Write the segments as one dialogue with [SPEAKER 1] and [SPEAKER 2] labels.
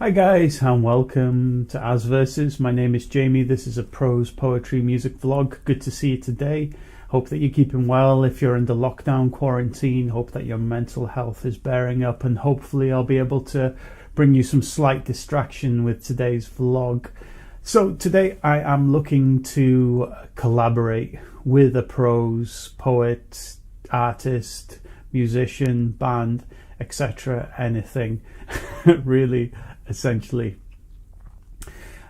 [SPEAKER 1] Hi guys, and welcome to As Verses. My name is Jamie. This is a prose poetry music vlog. Good to see you today. Hope that you're keeping well. If you're under lockdown quarantine, hope that your mental health is bearing up, and hopefully I'll be able to bring you some slight distraction with today's vlog. So today I am looking to collaborate with a prose poet, artist, musician, band, etc. Anything really, essentially.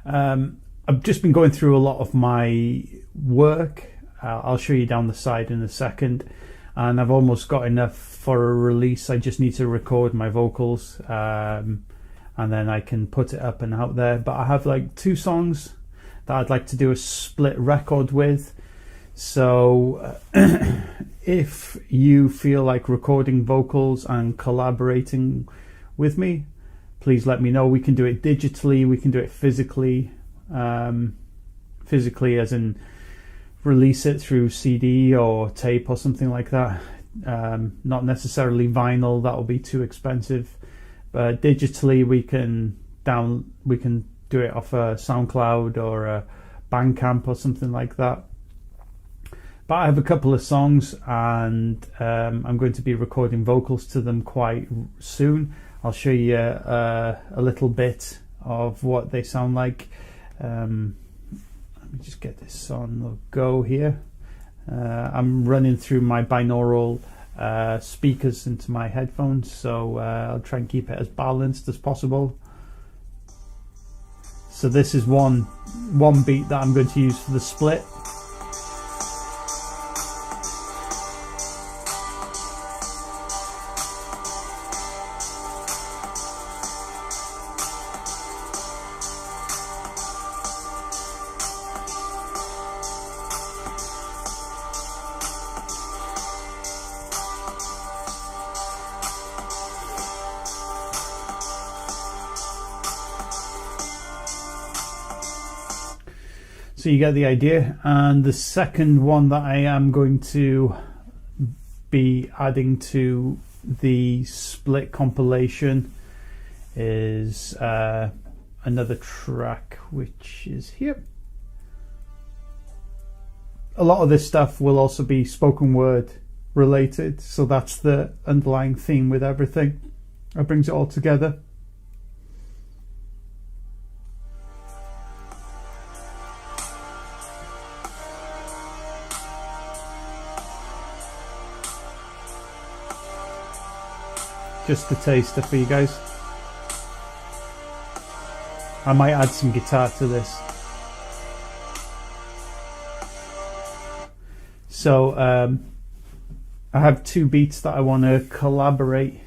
[SPEAKER 1] I've just been going through a lot of my work. I'll show you down the side in a second, and I've almost got enough for a release. I just need to record my vocals, and then I can put it up and out there. But I have like 2 songs that I'd like to do a split record with. So if you feel like recording vocals and collaborating with me, please let me know. We can do it digitally, we can do it physically, physically as in release it through CD or tape or something like that. Not necessarily vinyl, that will be too expensive, but digitally we can do it off a SoundCloud or a Bandcamp or something like that. But I have a couple of songs, and I'm going to be recording vocals to them quite soon. I'll show you a little bit of what they sound like. Let me just get this on the go here. I'm running through my binaural speakers into my headphones, so I'll try and keep it as balanced as possible. So this is one beat that I'm going to use for the split. So you get the idea. And the second one that I am going to be adding to the split compilation is another track, which is here. A lot of this stuff will also be spoken word related, so that's the underlying theme with everything. It brings it all together. Just a taster for you guys. I might add some guitar to this. So I have 2 beats that I want to collaborate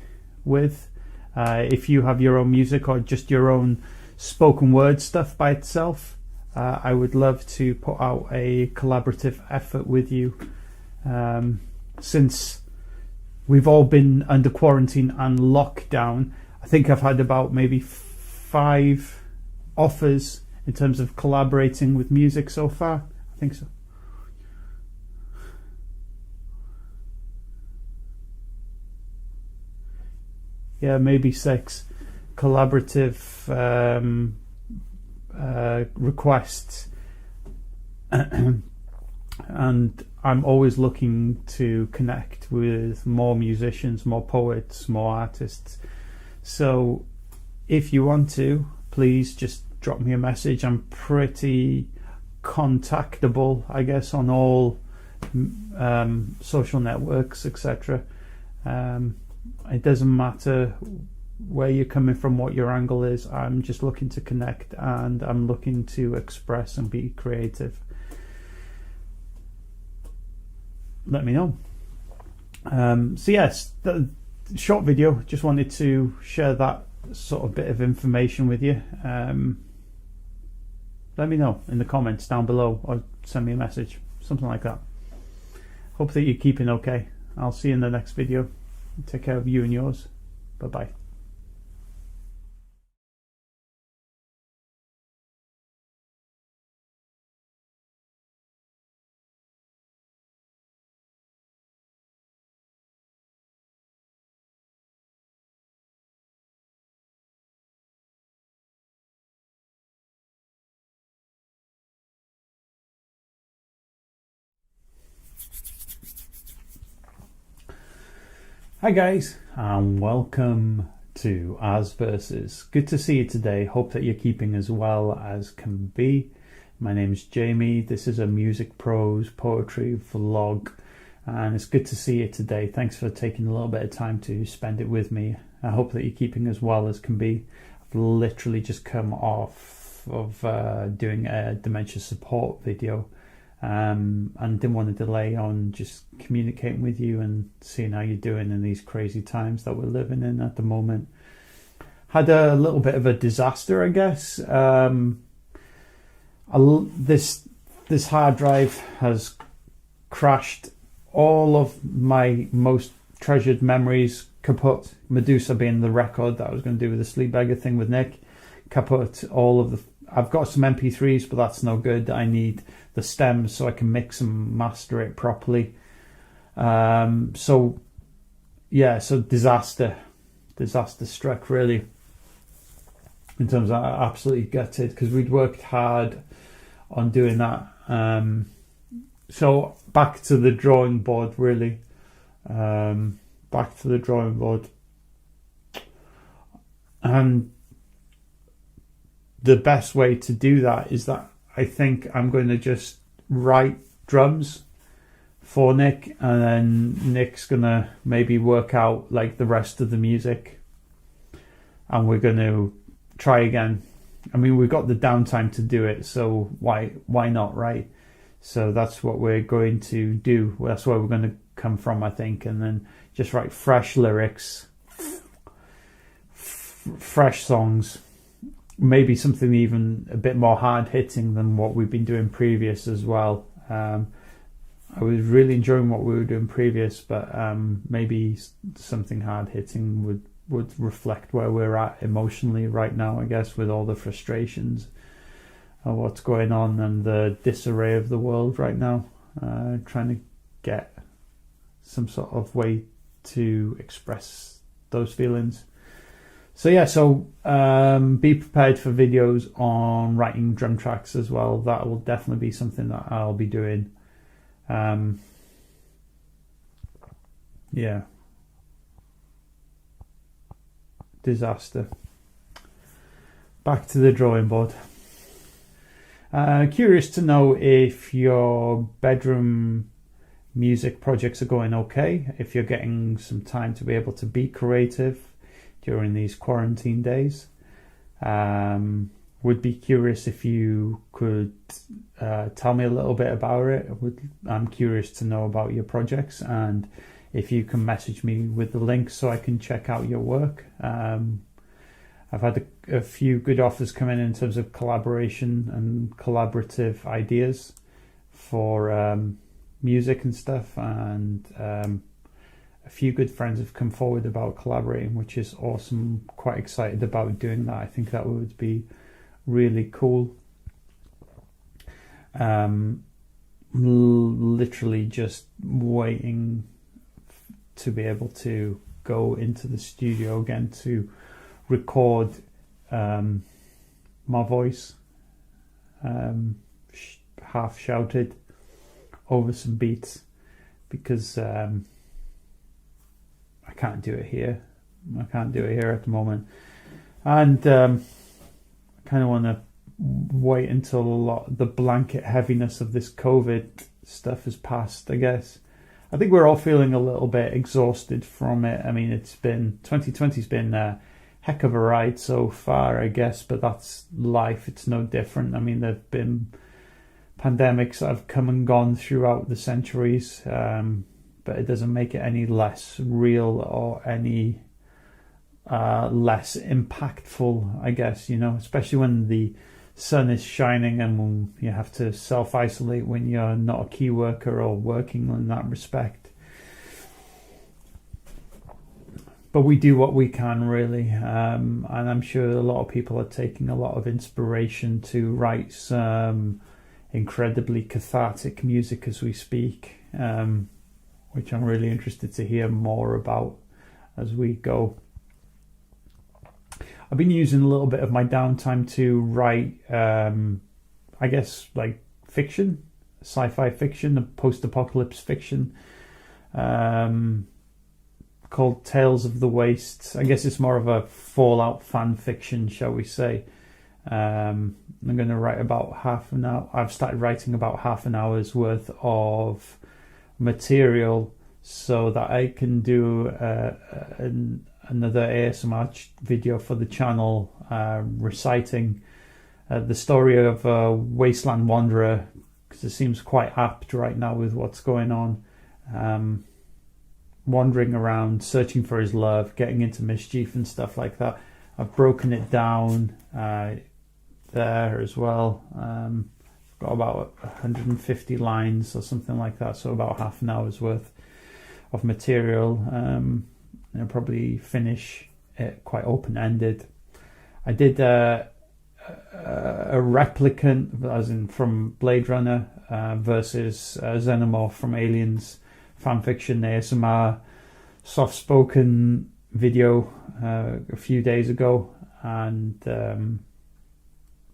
[SPEAKER 1] with. If you have your own music or just your own spoken word stuff by itself, I would love to put out a collaborative effort with you. Since we've all been under quarantine and lockdown, I think I've had about maybe 5 offers in terms of collaborating with music so far. I think so. Yeah, maybe 6 collaborative requests. And I'm always looking to connect with more musicians, more poets, more artists. So if you want to, please just drop me a message. I'm pretty contactable, I guess, on all social networks, etc. It doesn't matter where you're coming from, what your angle is. I'm just looking to connect, and I'm looking to express and be creative. Let me know. So yes, the short video, just wanted to share that sort of bit of information with you. Let me know in the comments down below, or send me a message, something like that. Hope that you're keeping okay. I'll see you in the next video. Take care of you and yours. Bye bye. Hi guys, and welcome to As Versus. Good to see you today. Hope that you're keeping as well as can be. My name's Jamie. This is a music prose poetry vlog, and it's good to see you today. Thanks for taking a little bit of time to spend it with me. I hope that you're keeping as well as can be. I've literally just come off of doing a dementia support video. And didn't want to delay on just communicating with you and seeing how you're doing in these crazy times that we're living in at the moment. Had a little bit of a disaster, I guess. This hard drive has crashed. All of my most treasured memories kaput. Medusa being the record that I was going to do with the Sleep Beggar thing with Nick. Kaput. I've got some MP3s, but that's no good. I need the stems so I can mix and master it properly. So disaster struck really. In terms of absolutely gutted because we'd worked hard on doing that. So back to the drawing board really. Back to the drawing board. And the best way to do that is that I think I'm going to just write drums for Nick, and then Nick's going to maybe work out like the rest of the music, and we're going to try again. I mean, we've got the downtime to do it, so why not, right? So that's what we're going to do. That's where we're going to come from, I think, and then just write fresh lyrics, fresh songs. Maybe something even a bit more hard-hitting than what we've been doing previous as well. I was really enjoying what we were doing previous, but maybe something hard-hitting would reflect where we're at emotionally right now, I guess, with all the frustrations of what's going on and the disarray of the world right now. Trying to get some sort of way to express those feelings. So be prepared for videos on writing drum tracks as well. That will definitely be something that I'll be doing. Disaster. Back to the drawing board. Curious to know if your bedroom music projects are going okay, if you're getting some time to be able to be creative during these quarantine days. Would be curious if you could tell me a little bit about it. I'm curious to know about your projects, and if you can message me with the links so I can check out your work. I've had a few good offers come in terms of collaboration and collaborative ideas for music and stuff, and a few good friends have come forward about collaborating, which is awesome. Quite excited about doing that. I think that would be really cool. Literally just waiting to be able to go into the studio again to record my voice half shouted over some beats, because I can't do it here. I can't do it here at the moment. And I kind of want to wait until the blanket heaviness of this COVID stuff has passed, I guess. I think we're all feeling a little bit exhausted from it. I mean, 2020's been a heck of a ride so far, I guess, but that's life. It's no different. I mean, there've been pandemics that have come and gone throughout the centuries, but it doesn't make it any less real or any less impactful, I guess, especially when the sun is shining and when you have to self-isolate when you're not a key worker or working in that respect. But we do what we can, really, and I'm sure a lot of people are taking a lot of inspiration to write some incredibly cathartic music as we speak, which I'm really interested to hear more about as we go. I've been using a little bit of my downtime to write, I guess, like fiction, sci-fi fiction, post-apocalypse fiction. called Tales of the Waste. I guess it's more of a Fallout fan fiction, shall we say. I'm going to write about half an hour. I've started writing about half an hour's worth of material so that I can do another ASMR video for the channel, reciting the story of a wasteland wanderer, because it seems quite apt right now with what's going on. Wandering around, searching for his love, getting into mischief and stuff like that. I've broken it down there as well. Got about 150 lines or something like that, so about half an hour's worth of material. I'll probably finish it quite open-ended. I did a replicant, as in from Blade Runner, versus Xenomorph from Aliens fanfiction ASMR soft-spoken video a few days ago, and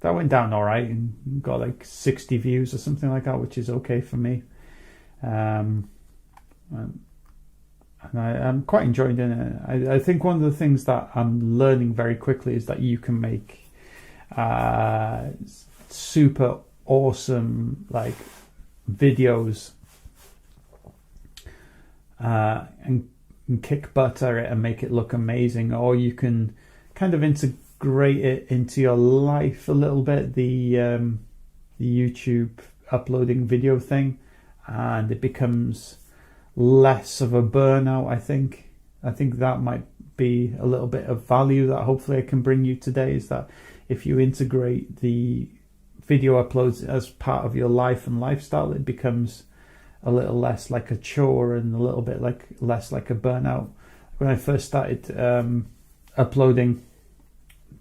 [SPEAKER 1] that went down all right and got like 60 views or something like that, which is okay for me. And I'm quite enjoying it. I think one of the things that I'm learning very quickly is that you can make super awesome like videos and kick butt at it and make it look amazing, or you can kind of integrate it into your life a little bit, the YouTube uploading video thing, and it becomes less of a burnout. I think that might be a little bit of value that hopefully I can bring you today, is that if you integrate the video uploads as part of your life and lifestyle, it becomes a little less like a chore and a little bit less like a burnout. When I first started uploading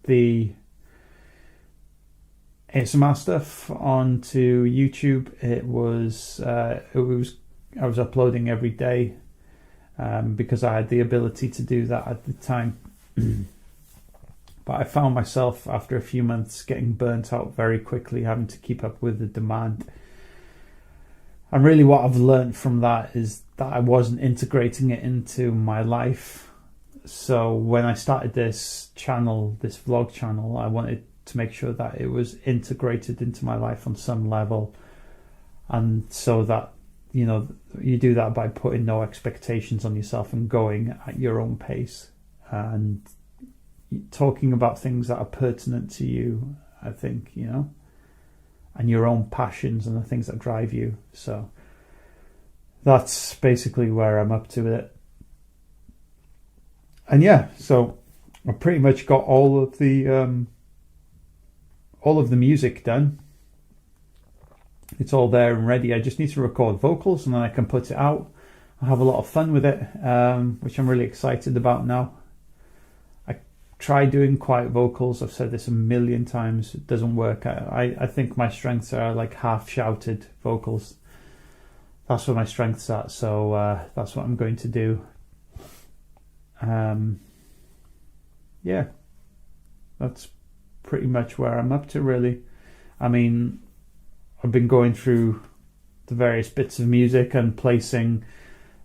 [SPEAKER 1] the ASMR stuff onto YouTube, I was uploading every day because I had the ability to do that at the time. But I found myself after a few months getting burnt out very quickly, having to keep up with the demand. And really what I've learned from that is that I wasn't integrating it into my life. So when I started this channel, this vlog channel, I wanted to make sure that it was integrated into my life on some level. And so that, you do that by putting no expectations on yourself and going at your own pace and talking about things that are pertinent to you, I think, and your own passions and the things that drive you. So that's basically where I'm up to with it. And yeah, so I pretty much got all of the music done. It's all there and ready. I just need to record vocals and then I can put it out. I'll have a lot of fun with it, which I'm really excited about now. I try doing quiet vocals. I've said this a million times. It doesn't work. I think my strengths are like half shouted vocals. That's where my strength's at. So that's what I'm going to do. Yeah, that's pretty much where I'm up to, really. I mean, I've been going through the various bits of music and placing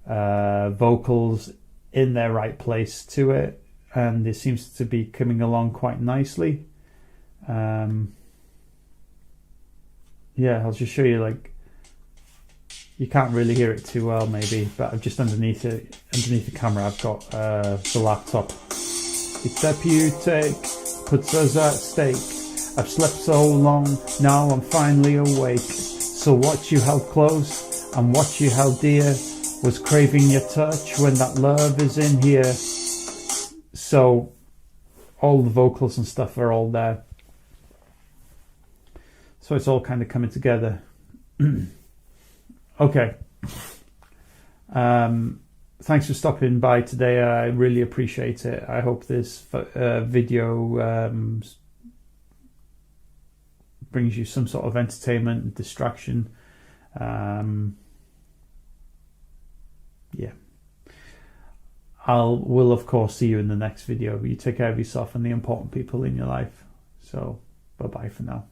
[SPEAKER 1] vocals in their right place to it, and it seems to be coming along quite nicely. Yeah, I'll just show you, like, you can't really hear it too well maybe, but I've just underneath the camera I've got the laptop. It's therapeutic, puts us at stake. I've slept so long, now I'm finally awake. So what you held close and what you held dear was craving your touch when that love is in here. So all the vocals and stuff are all there. So it's all kind of coming together. Okay. Thanks for stopping by today. I really appreciate it. I hope this video brings you some sort of entertainment and distraction. Yeah. Will of course see you in the next video. You take care of yourself and the important people in your life. So bye bye for now.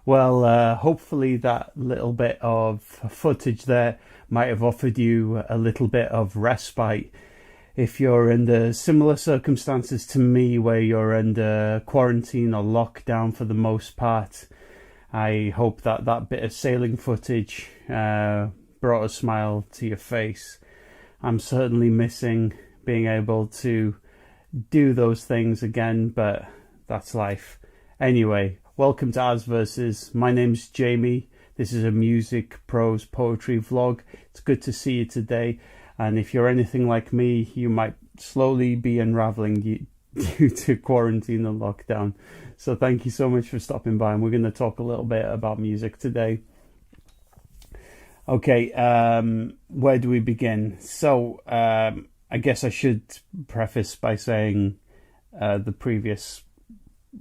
[SPEAKER 1] Well, hopefully that little bit of footage there might have offered you a little bit of respite. If you're under similar circumstances to me, where you're under quarantine or lockdown for the most part, I hope that that bit of sailing footage brought a smile to your face. I'm certainly missing being able to do those things again, but that's life. Anyway, welcome to As Versus. My name's Jamie. This is a music, prose, poetry vlog. It's good to see you today. And if you're anything like me, you might slowly be unraveling due to quarantine and lockdown. So thank you so much for stopping by. And we're going to talk a little bit about music today. Okay, where do we begin? So I guess I should preface by saying the previous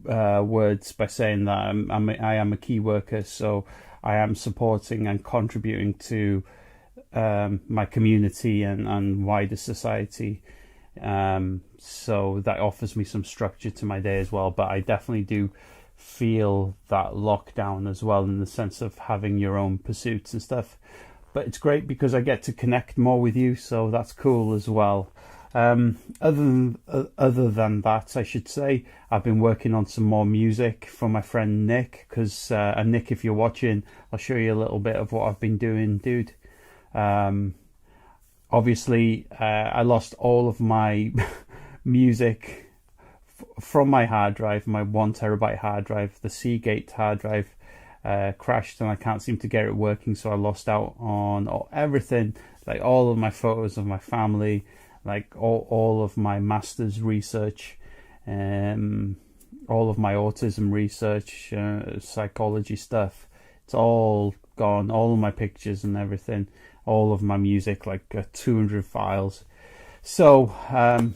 [SPEAKER 1] words by saying that I am a key worker, so I am supporting and contributing to my community and wider society. So that offers me some structure to my day as well. But I definitely do feel that lockdown as well, in the sense of having your own pursuits and stuff. But it's great because I get to connect more with you, so that's cool as well. Other than that, I should say, I've been working on some more music for my friend Nick, because and Nick, if you're watching, I'll show you a little bit of what I've been doing, dude. Obviously, I lost all of my music from my hard drive, my 1 terabyte hard drive. The Seagate hard drive crashed and I can't seem to get it working, so I lost out on everything, like all of my photos of my family, like all of my master's research, all of my autism research, psychology stuff. It's all gone, all of my pictures and everything, all of my music, like 200 files. So I'm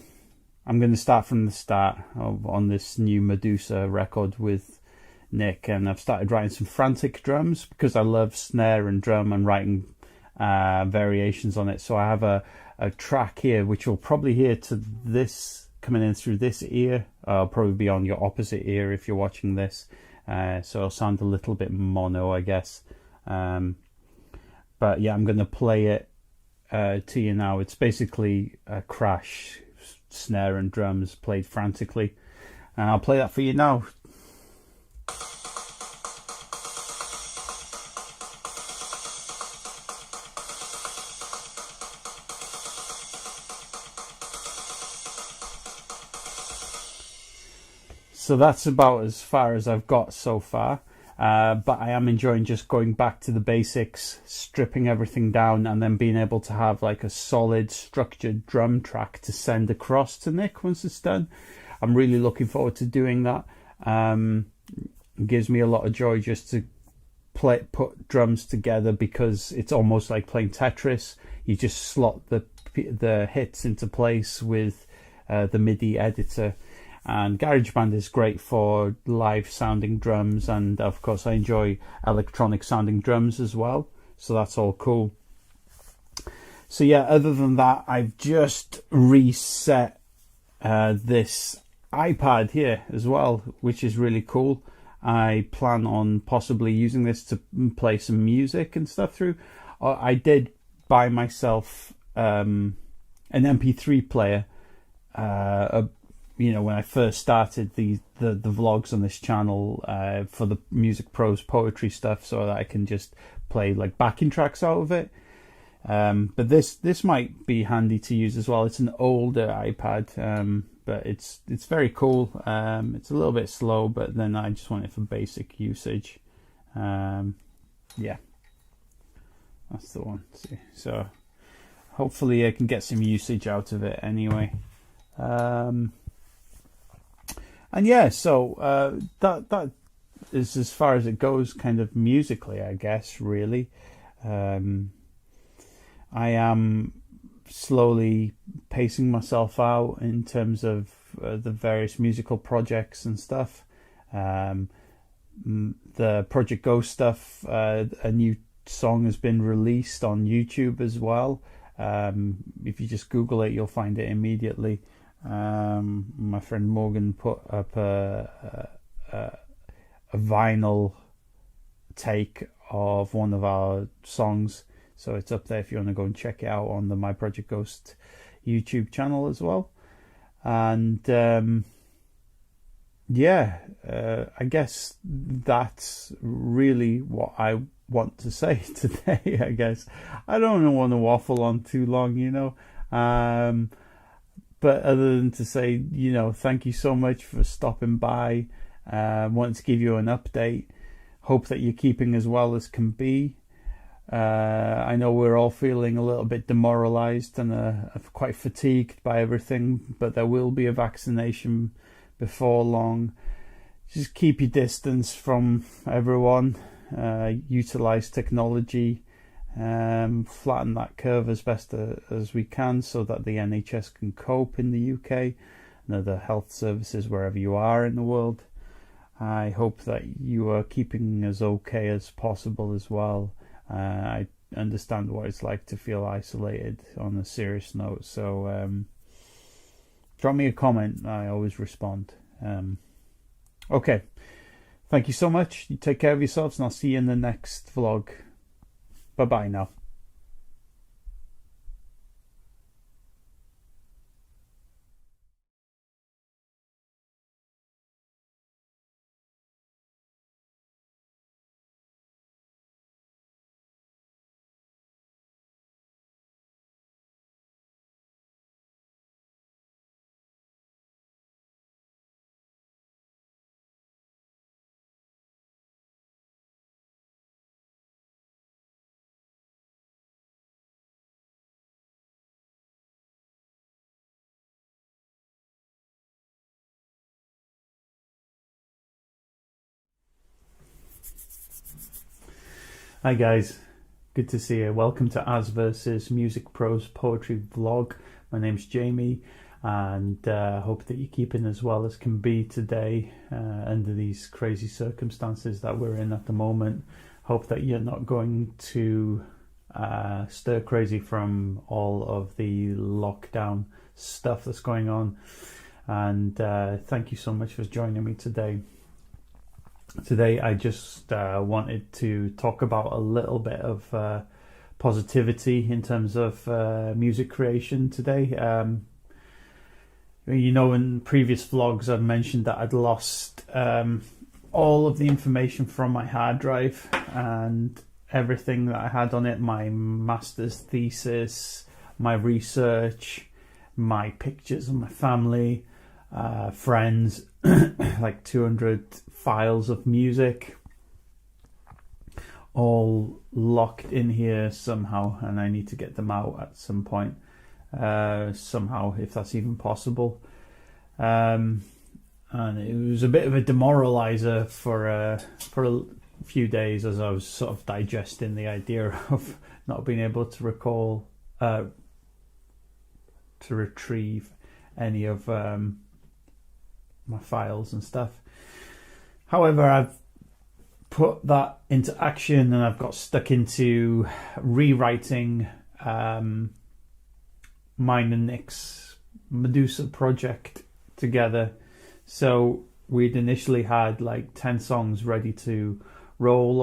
[SPEAKER 1] going to start from the start on this new Medusa record with Nick, and I've started writing some frantic drums because I love snare and drum and writing variations on it. So I have a track here which you'll probably hear to this coming in through this ear. I'll probably be on your opposite ear if you're watching this, so it'll sound a little bit mono, I guess. But yeah, I'm going to play it to you now. It's basically a crash, snare and drums played frantically, and I'll play that for you now. So that's about as far as I've got so far, but I am enjoying just going back to the basics, stripping everything down, and then being able to have like a solid structured drum track to send across to Nick once it's done. I'm really looking forward to doing that. It gives me a lot of joy just to put drums together, because it's almost like playing Tetris. You just slot the hits into place with the MIDI editor. And GarageBand is great for live sounding drums, and of course I enjoy electronic sounding drums as well, so that's all cool. So yeah, other than that, I've just reset this iPad here as well, which is really cool. I plan on possibly using this to play some music and stuff through. I did buy myself an MP3 player when I first started the vlogs on this channel, for the music, prose, poetry stuff, so that I can just play like backing tracks out of it. But this might be handy to use as well. It's an older iPad, but it's very cool. It's a little bit slow, but then I just want it for basic usage. Yeah, that's the one. See, so hopefully I can get some usage out of it anyway. And yeah, so that is as far as it goes, kind of musically, I guess, really. I am slowly pacing myself out in terms of the various musical projects and stuff. The Project Ghost stuff, a new song has been released on YouTube as well. If you just Google it, you'll find it immediately. My friend Morgan put up a vinyl take of one of our songs. So it's up there if you want to go and check it out on the My Project Ghost YouTube channel as well. And I guess that's really what I want to say today. I guess I don't want to waffle on too long, but other than to say, thank you so much for stopping by. Want to give you an update. Hope that you're keeping as well as can be. I know we're all feeling a little bit demoralized and quite fatigued by everything, but there will be a vaccination before long. Just keep your distance from everyone. Utilize technology. Flatten that curve as best as we can so that the NHS can cope in the UK and other health services wherever you are in the world. I hope that you are keeping as okay as possible as well. I understand what it's like to feel isolated on a serious note, so drop me a comment. I always respond. Okay, thank you so much. You take care of yourselves, and I'll see you in the next vlog. Bye bye now. Hi guys, good to see you. Welcome to As Versus Music Prose Poetry Vlog. My name's Jamie, and hope that you're keeping as well as can be today under these crazy circumstances that we're in at the moment. Hope that you're not going to stir crazy from all of the lockdown stuff that's going on. And thank you so much for joining me today. Today I just wanted to talk about a little bit of positivity in terms of music creation today. In previous vlogs I've mentioned that I'd lost all of the information from my hard drive and everything that I had on it, my master's thesis, my research, my pictures of my family, friends, like 200 files of music, all locked in here somehow, and I need to get them out at some point, somehow, if that's even possible. And it was a bit of a demoralizer for a few days as I was sort of digesting the idea of not being able to retrieve any of my files and stuff. However, I've put that into action and I've got stuck into rewriting mine and Nick's Medusa project together. So we'd initially had like 10 songs ready to roll,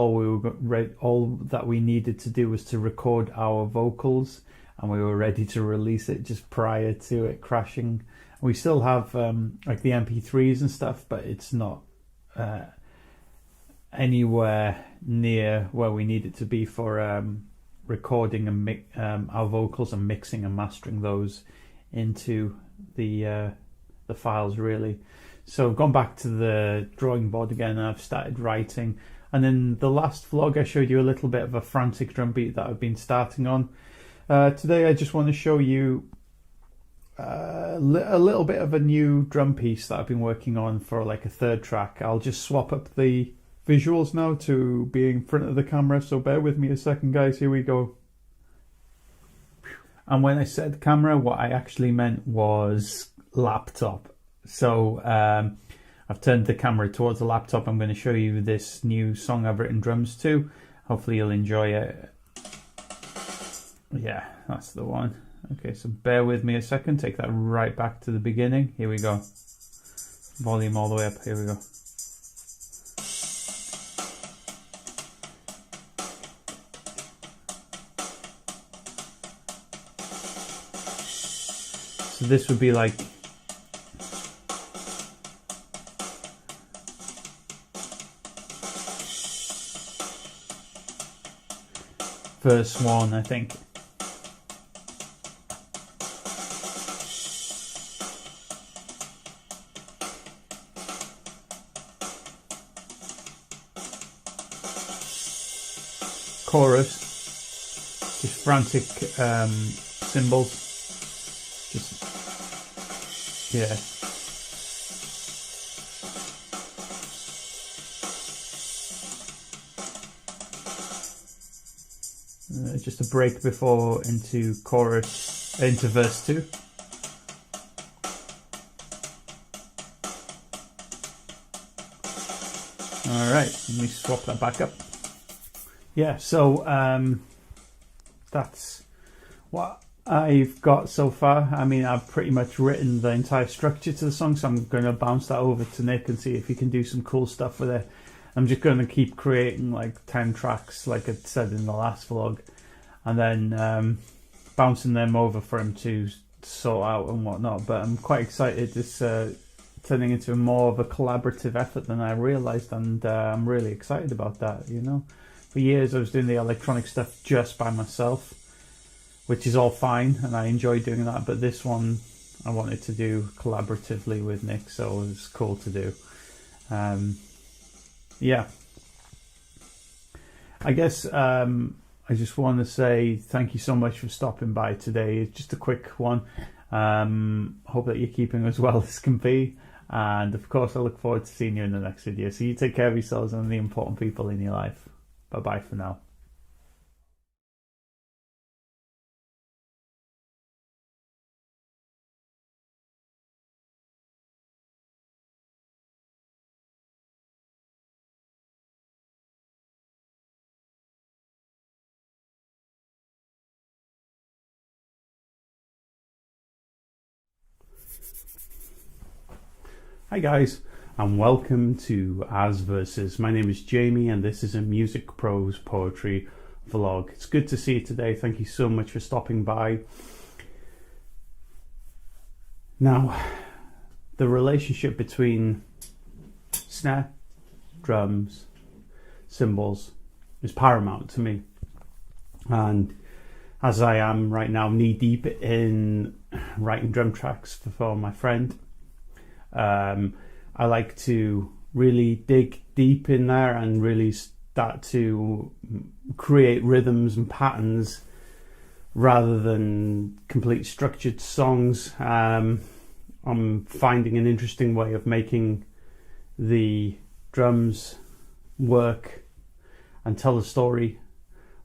[SPEAKER 1] all that we needed to do was to record our vocals, and we were ready to release it just prior to it crashing. We still have like the MP3s and stuff, but it's not anywhere near where we need it to be for recording and our vocals and mixing and mastering those into the files, really. So I've gone back to the drawing board again and I've started writing. And in the last vlog I showed you a little bit of a frantic drum beat that I've been starting on. Today I just want to show you a little bit of a new drum piece that I've been working on for like a third track. I'll just swap up the visuals now to be in front of the camera, so bear with me a second guys. Here we go. And when I said camera, what I actually meant was laptop. So I've turned the camera towards the laptop. I'm going to show you this new song I've written drums to. Hopefully you'll enjoy it. Yeah, that's the one. Okay, so bear with me a second. Take that right back to the beginning. Here we go. Volume all the way up. Here we go. this would be like verse 1, I think. Chorus, just frantic cymbals, just yeah. Just a break before into chorus, into verse 2. All right, let me swap that back up. Yeah, so that's what I've got so far. I mean, I've pretty much written the entire structure to the song, so I'm going to bounce that over to Nick and see if he can do some cool stuff with it. I'm just going to keep creating like 10 tracks, like I said in the last vlog, and then bouncing them over for him to sort out and whatnot. But I'm quite excited. It's turning into more of a collaborative effort than I realised, and I'm really excited about that, you know. For years I was doing the electronic stuff just by myself, which is all fine, and I enjoy doing that, but this one I wanted to do collaboratively with Nick, so it was cool to do. Yeah. I guess I just want to say thank you so much for stopping by today. It's just a quick one. Hope that you're keeping as well as can be. And of course, I look forward to seeing you in the next video. So you take care of yourselves and the important people in your life. Bye-bye for now. Hi guys, and welcome to As Versus. My name is Jamie and this is a music prose poetry vlog. It's good to see you today. Thank you so much for stopping by. Now, the relationship between snare, drums, cymbals is paramount to me. And as I am right now knee deep in writing drum tracks for my friend, I like to really dig deep in there and really start to create rhythms and patterns rather than complete structured songs. I'm finding an interesting way of making the drums work and tell a story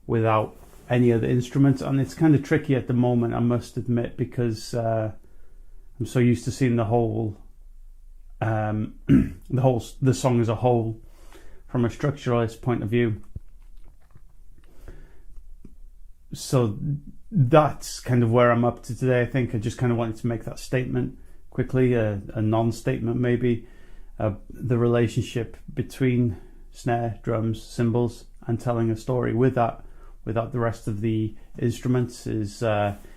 [SPEAKER 1] without any other instruments, and it's kind of tricky at the moment, I must admit, because I'm so used to seeing the song as a whole from a structuralist point of view. So that's kind of where I'm up to today. I think I just kind of wanted to make that statement quickly, a non-statement maybe. The relationship between snare, drums, cymbals, and telling a story with that, without the rest of the instruments, is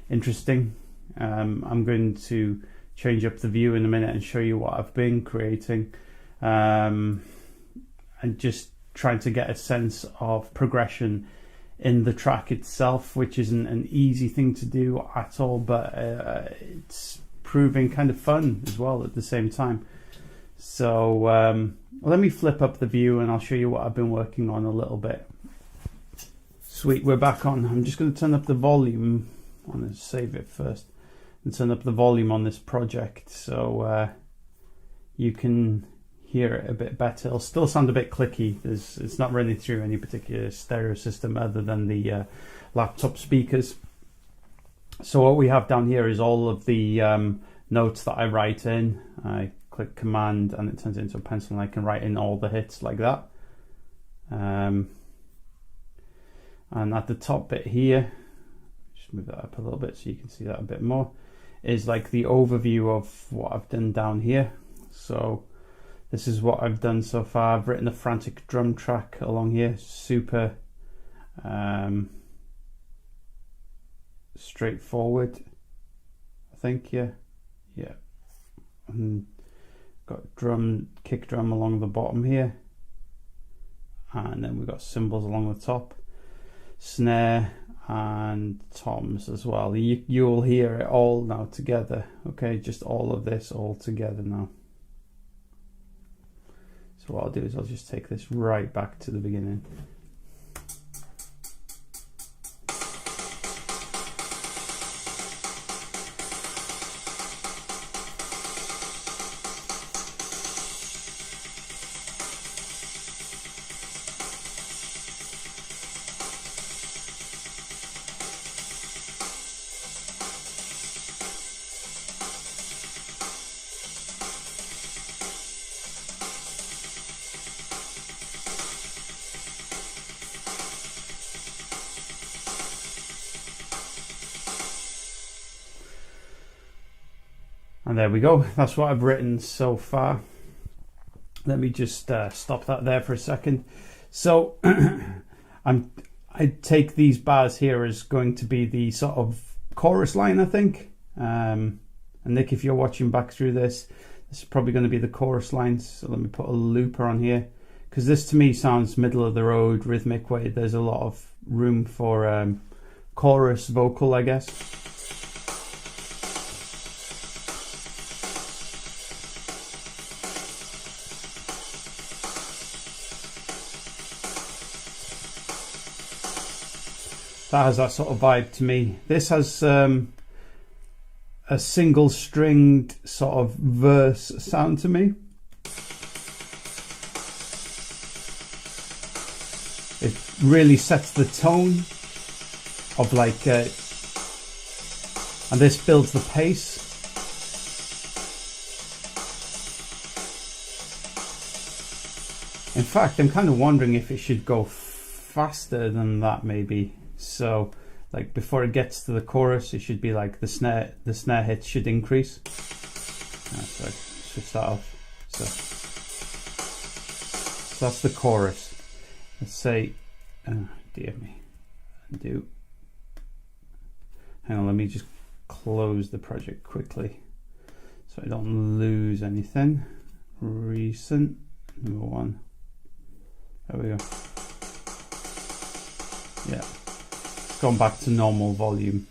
[SPEAKER 1] interesting. I'm going to change up the view in a minute and show you what I've been creating, and just trying to get a sense of progression in the track itself, which isn't an easy thing to do at all, but it's proving kind of fun as well at the same time. So let me flip up the view and I'll show you what I've been working on a little bit. Sweet, we're back on. I'm just going to turn up the volume. I want to save it first and turn up the volume on this project so you can hear it a bit better. It'll still sound a bit clicky. It's not running through any particular stereo system other than the laptop speakers. So what we have down here is all of the notes that I write in. I click command and it turns it into a pencil and I can write in all the hits like that. And at the top bit here, just move that up a little bit so you can see that a bit more, is like the overview of what I've done down here. So this is what I've done so far. I've written a frantic drum track along here, super straightforward, I think, yeah. Yeah, and got kick drum along the bottom here, and then we've got cymbals along the top, snare and toms as well. You'll hear it all now together. Okay, just all of this all together now. So what I'll do is I'll just take this right back to the beginning. And there we go. That's what I've written so far. Let me just stop that there for a second. So I take these bars here as going to be the sort of chorus line, I think. And Nick, if you're watching back through this is probably going to be the chorus lines. So let me put a looper on here, because this to me sounds middle of the road, rhythmic way. There's a lot of room for chorus vocal, I guess. That has that sort of vibe to me. This has a single stringed sort of verse sound to me. It really sets the tone of like, and this builds the pace. In fact, I'm kind of wondering if it should go faster than that maybe. So like before it gets to the chorus, it should be like the snare hits should increase. So I switch that off. So that's the chorus. Let's say, oh dear me, undo. Hang on, let me just close the project quickly so I don't lose anything. Recent, number 1. There we go. Yeah. Gone back to normal volume.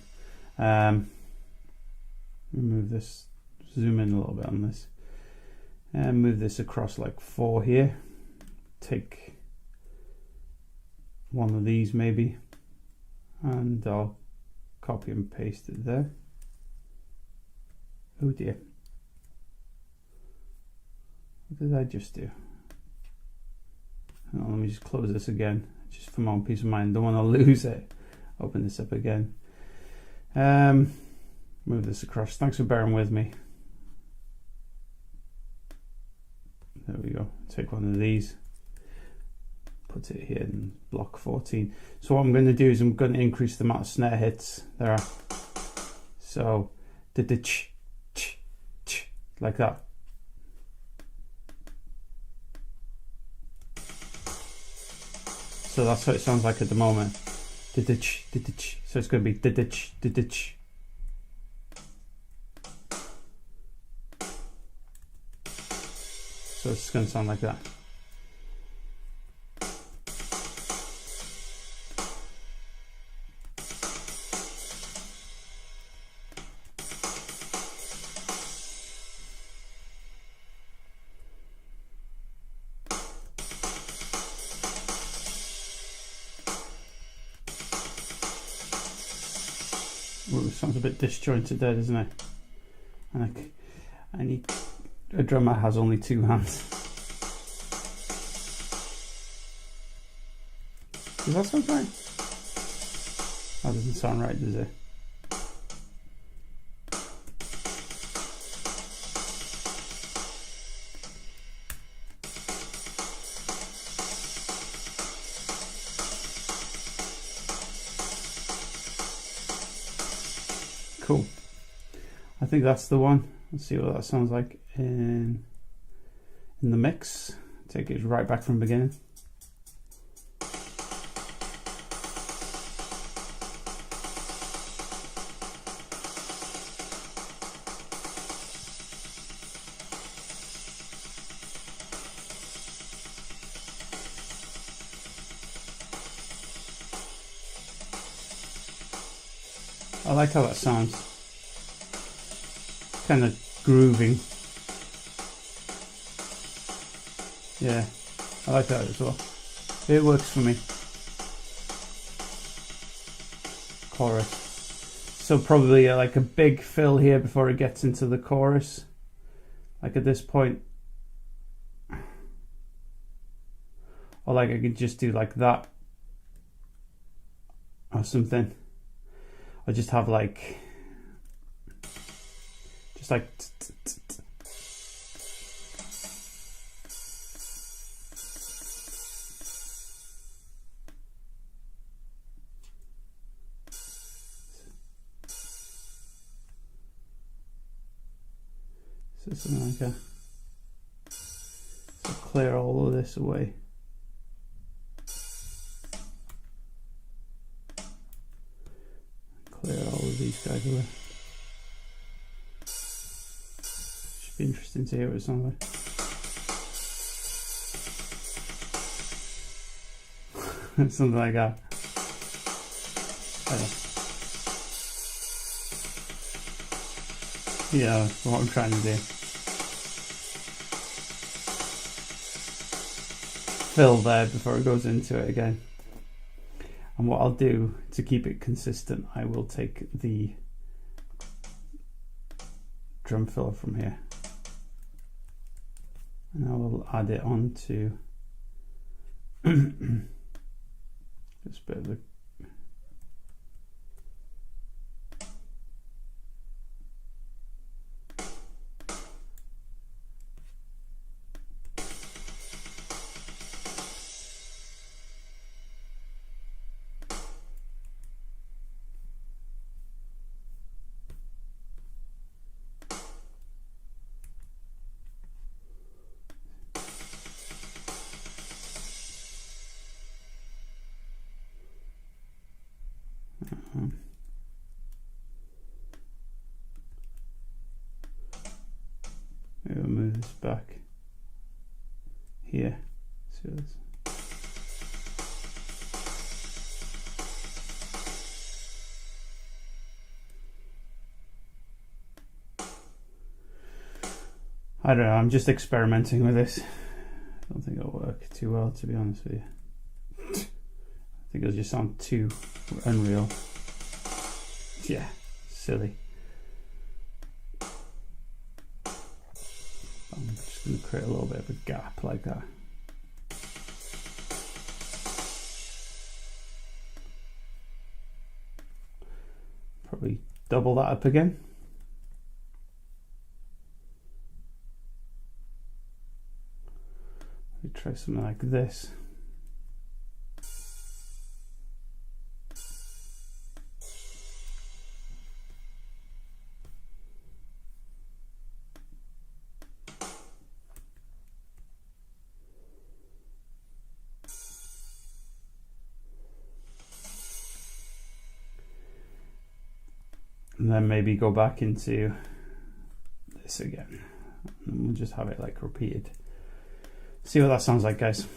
[SPEAKER 1] Move this, zoom in a little bit on this, and move this across like 4 here. Take one of these maybe, and I'll copy and paste it there. Oh dear, what did I just do? Hang on, let me just close this again, just for my own peace of mind. Don't want to lose it. Open this up again. Move this across. Thanks for bearing with me. There we go. Take one of these. Put it here in block 14. So what I'm going to do is I'm going to increase the amount of snare hits there are. So the ch like that. So that's what it sounds like at the moment. So it's going to be didich. So it's going to sound like that. Ooh, sounds a bit disjointed there, doesn't it? And I need a drummer has only 2 hands. Does that sound right? That doesn't sound right, does it? Cool. I think that's the one. Let's see what that sounds like in the mix. Take it right back from the beginning. I like how that sounds. Kind of grooving. Yeah, I like that as well. It works for me. Chorus. So probably like a big fill here before it gets into the chorus. Like at this point. Or like I could just do like that. Or something. Or just have like. Just like. So something like that. So clear all of this away. Clear all of these guys away. Should be interesting to hear it somewhere. Something like that. Yeah, what I'm trying to do. Fill there before it goes into it again. And what I'll do to keep it consistent, I will take the drum filler from here and I will add it on to just a bit of the maybe we'll move this back here. So this. I don't know, I'm just experimenting with this. I don't think it'll work too well, to be honest with you. I think it'll just sound too unreal. Yeah, silly. I'm just going to create a little bit of a gap like that. Probably double that up again. We try something like this. And then maybe go back into this again. And we'll just have it like repeated. See what that sounds like, guys.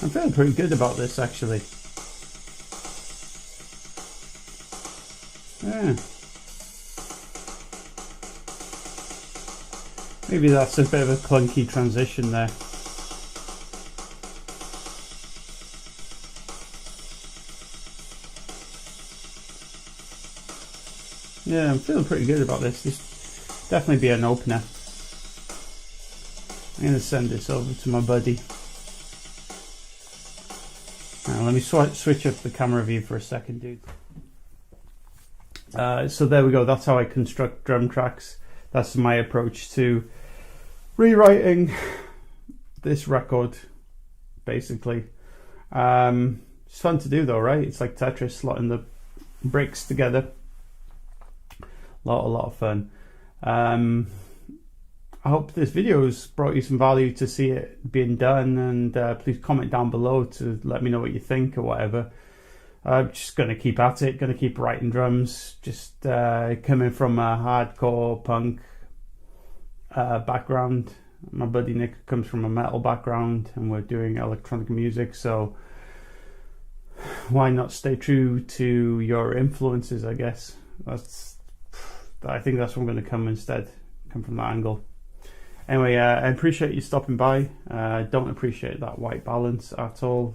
[SPEAKER 1] I'm feeling pretty good about this, actually. Yeah. Maybe that's a bit of a clunky transition there. Yeah, I'm feeling pretty good about this. This definitely be an opener. I'm going to send this over to my buddy. Let me switch up the camera view for a second, dude. So there we go. That's how I construct drum tracks. that's my approach to rewriting this record, basically. It's fun to do though, right? It's like Tetris, slotting the bricks together. A lot of fun. I hope this video has brought you some value to see it being done, and please comment down below to let me know what you think or whatever. I'm just going to keep at it, going to keep writing drums, just coming from a hardcore punk background. My buddy Nick comes from a metal background, and we're doing electronic music, so why not stay true to your influences, I guess. I think that's where I'm going to come instead, come from that angle. Anyway, I appreciate you stopping by. I don't appreciate that white balance at all.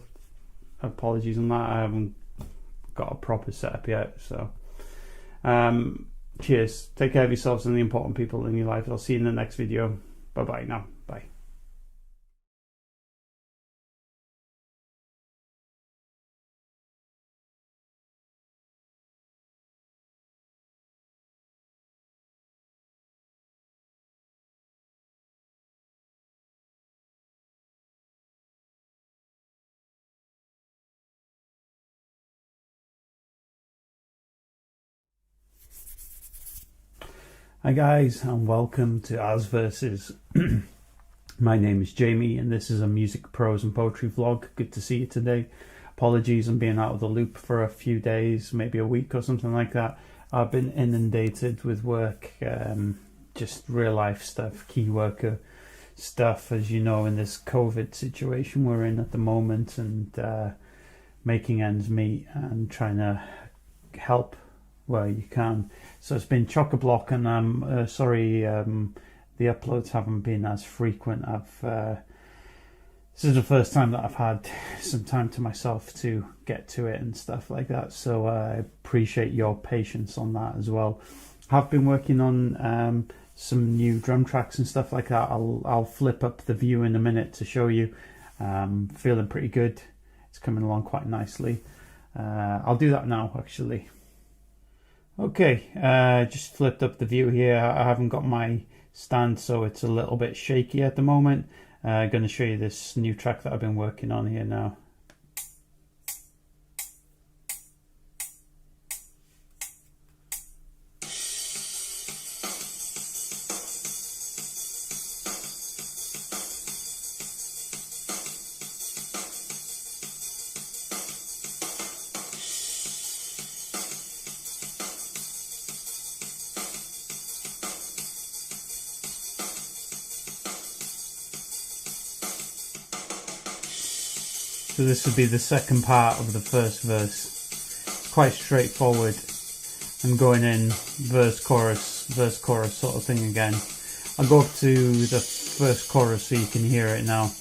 [SPEAKER 1] Apologies on that. I haven't got a proper setup yet, so cheers. Take care of yourselves and the important people in your life. I'll see you in the next video. Bye bye now. Bye. Hi guys, and welcome to As Versus. My name is Jamie, and this is a music, prose and poetry vlog. Good to see you today. Apologies on being out of the loop for a few days, maybe a week or something like that. I've been inundated with work, just real life stuff, key worker stuff, as you know, in this COVID situation we're in at the moment, and making ends meet and trying to help where you can. So it's been chock-a-block, and I'm sorry the uploads haven't been as frequent. This is the first time that I've had some time to myself to get to it and stuff like that, so I appreciate your patience on that as well. I've been working on some new drum tracks and stuff like that. I'll flip up the view in a minute to show you. Feeling pretty good. It's coming along quite nicely. I'll do that now actually. Okay, just flipped up the view here. I haven't got my stand, so it's a little bit shaky at the moment. I'm going to show you this new track that I've been working on here now. So this would be the second part of the first verse. It's quite straightforward. I'm going in verse, chorus sort of thing again. I'll go up to the first chorus so you can hear it now.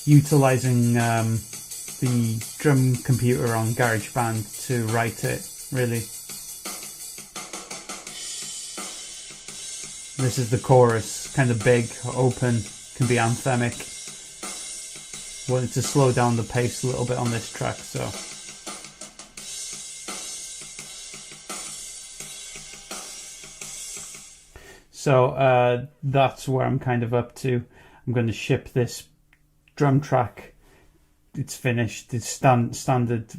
[SPEAKER 1] Utilising the drum computer on GarageBand to write it, really. This is the chorus, kind of big, open, can be anthemic. Wanted to slow down the pace a little bit on this track, so that's where I'm kind of up to. I'm going to ship this drum track. It's finished. It's standard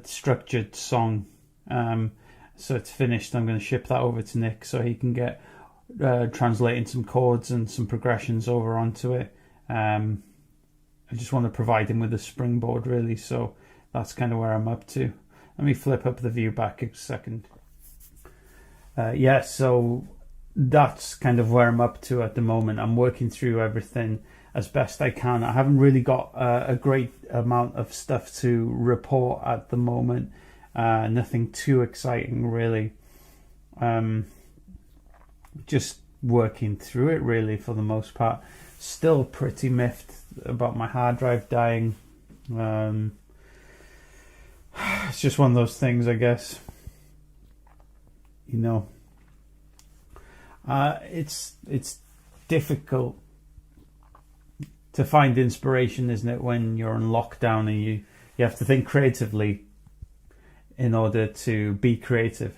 [SPEAKER 1] structured song. So it's finished. I'm going to ship that over to Nick so he can get translating some chords and some progressions over onto it. I just want to provide him with a springboard, really, so that's kind of where I'm up to. Let me flip up the view back a second. So that's kind of where I'm up to at the moment. I'm working through everything as best I can. I haven't really got a great amount of stuff to report at the moment. Nothing too exciting, really. Just working through it, really, for the most part. Still pretty miffed about my hard drive dying. It's just one of those things, I guess. You know, it's difficult to find inspiration, isn't it, when you're on lockdown and you have to think creatively in order to be creative.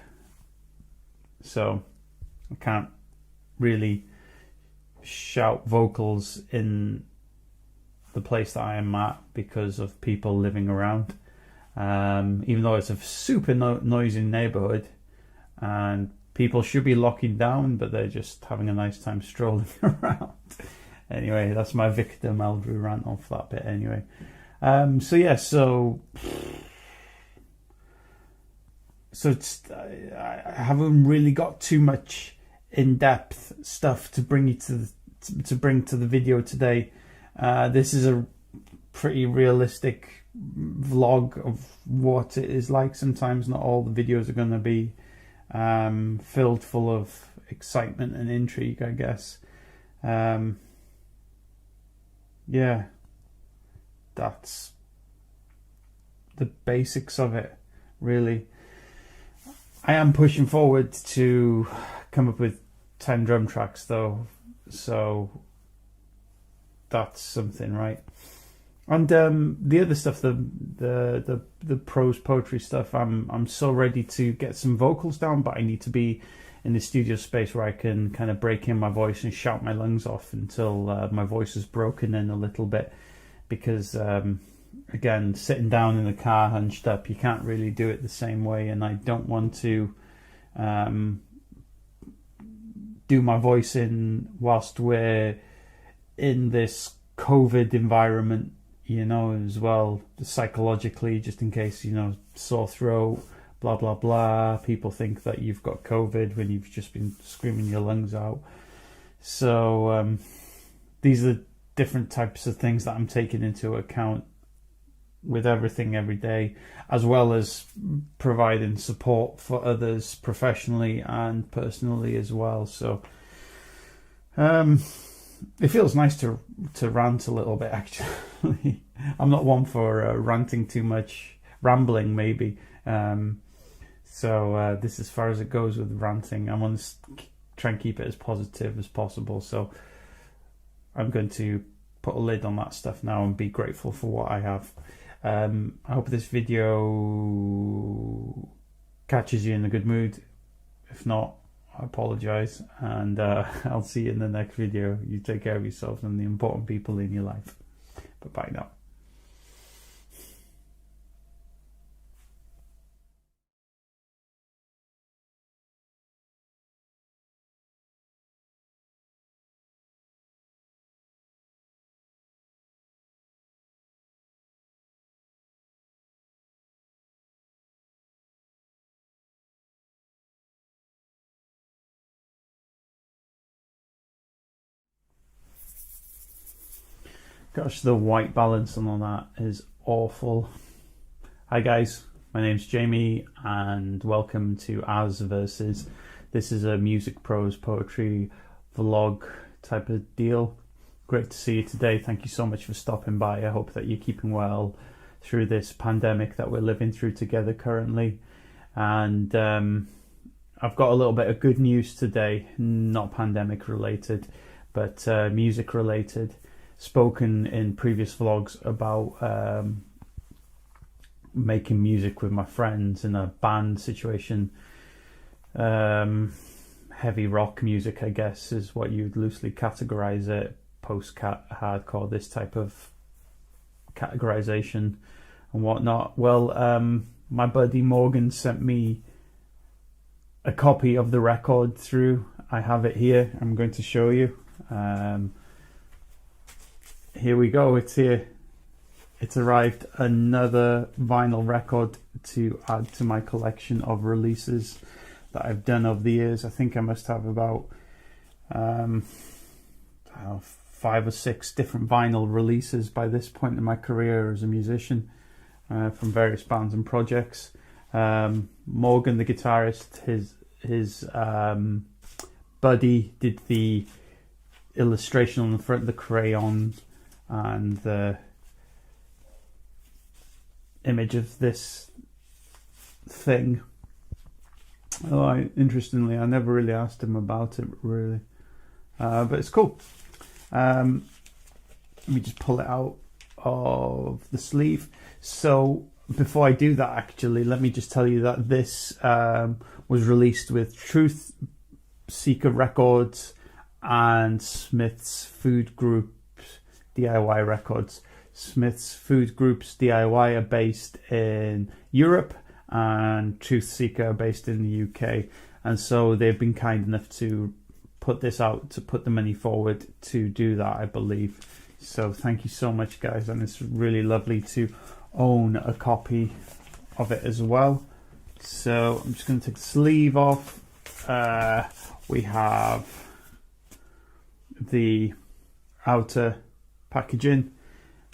[SPEAKER 1] so I can't really shout vocals in the place that I am at because of people living around. Even though it's a super noisy neighborhood and people should be locking down, but they're just having a nice time strolling around. Anyway, that's my Victor Meldrew rant off that bit anyway. So it's, I haven't really got too much in-depth stuff to bring you to bring to the video today. This is a pretty realistic vlog of what it is like. Sometimes not all the videos are going to be filled full of excitement and intrigue, I guess. Yeah, that's the basics of it, really. I am pushing forward to come up with 10 drum tracks though, so that's something, right? And the other stuff, the prose poetry stuff, I'm so ready to get some vocals down, but I need to be in the studio space where I can kind of break in my voice and shout my lungs off until my voice is broken in a little bit, because again, sitting down in the car hunched up, you can't really do it the same way, and I don't want to do my voice in whilst we're in this COVID environment, you know, as well, psychologically, just in case, you know, sore throat, blah blah blah, people think that you've got COVID when you've just been screaming your lungs out. So these are different types of things that I'm taking into account with everything every day, as well as providing support for others professionally and personally as well. So it feels nice to rant a little bit, actually. I'm not one for ranting too much, rambling maybe. So this is as far as it goes with ranting. I want to try and keep it as positive as possible. So I'm going to put a lid on that stuff now and be grateful for what I have. I hope this video catches you in a good mood. If not, I apologize, and I'll see you in the next video. You take care of yourself and the important people in your life. Bye now. Gosh, the white balance on that is awful. Hi guys, my name's Jamie and welcome to As Verses. This is a music, prose, poetry vlog type of deal. Great to see you today. Thank you so much for stopping by. I hope that you're keeping well through this pandemic that we're living through together currently. And I've got a little bit of good news today, not pandemic related, but music related. Spoken in previous vlogs about making music with my friends in a band situation. Heavy rock music, I guess, is what you'd loosely categorize it. Post-hardcore, this type of categorization and whatnot. Well, my buddy Morgan sent me a copy of the record through. I have it here. I'm going to show you. Here we go, it's here. It's arrived, another vinyl record to add to my collection of releases that I've done over the years. I think I must have about 5 or 6 different vinyl releases by this point in my career as a musician, from various bands and projects. Morgan, the guitarist, his buddy did the illustration on the front, the crayon and the image of this thing. Interestingly, I never really asked him about it, really, but it's cool. Let me just pull it out of the sleeve. So before I do that, actually, let me just tell you that this was released with Truth Seeker Records and Smith's Food Group DIY Records. Smith's Food Group's DIY are based in Europe, and Truth Seeker are based in the UK. And so they've been kind enough to put this out, to put the money forward to do that, I believe. So thank you so much, guys, and it's really lovely to own a copy of it as well. So I'm just going to take the sleeve off. We have the outer packaging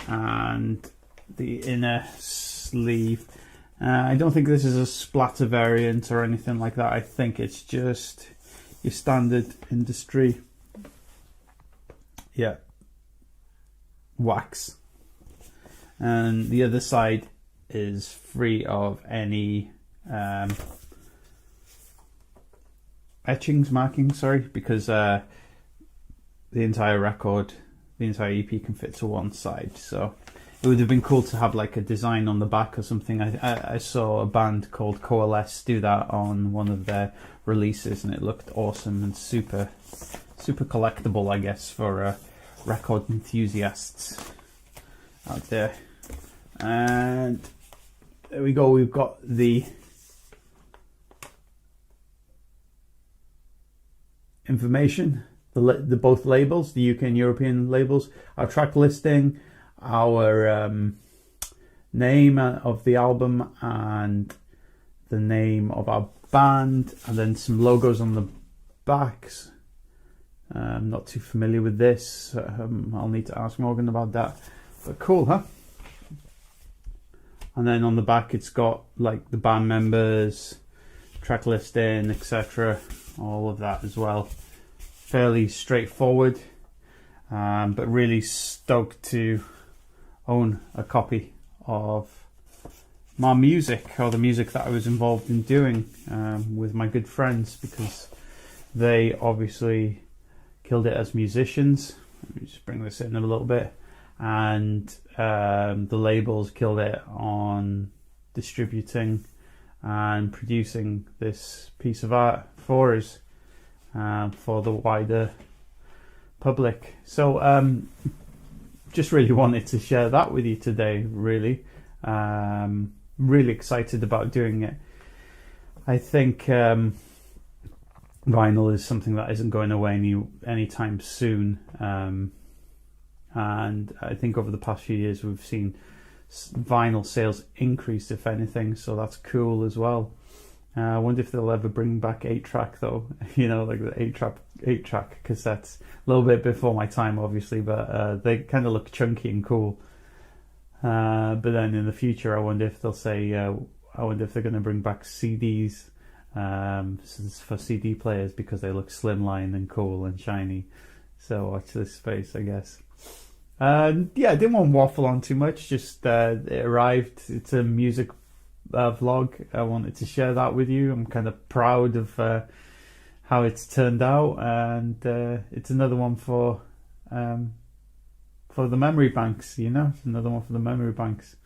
[SPEAKER 1] and the inner sleeve. I don't think this is a splatter variant or anything like that. I think it's just your standard industry, wax. And the other side is free of any markings, because the entire record, the entire EP can fit to one side. So it would have been cool to have like a design on the back or something. I saw a band called Coalesce do that on one of their releases, and it looked awesome and super collectible, I guess, for record enthusiasts out there. And there we go, we've got the information, the both labels, the UK and European labels, our track listing, our name of the album, and the name of our band, and then some logos on the backs. I'm not too familiar with this. I'll need to ask Morgan about that. But cool, huh? And then on the back it's got like the band members, track listing, etc. All of that as well. Fairly straightforward, but really stoked to own a copy of my music, or the music that I was involved in doing with my good friends, because they obviously killed it as musicians. Let me just bring this in a little bit. And the labels killed it on distributing and producing this piece of art for us, for the wider public. So just really wanted to share that with you today, really. Really excited about doing it. I think vinyl is something that isn't going away anytime soon. And I think over the past few years we've seen vinyl sales increase, if anything, so that's cool as well. I wonder if they'll ever bring back 8-track though, like the 8-track cassettes. A little bit before my time, obviously, but they kind of look chunky and cool. But then in the future, I wonder if they'll say, I wonder if they're going to bring back CDs for CD players, because they look slimline and cool and shiny. So watch this space, I guess. I didn't want to waffle on too much. Just it arrived. It's a music vlog. I wanted to share that with you. I'm kind of proud of how it's turned out, and it's another one for the memory banks. Another one for the memory banks.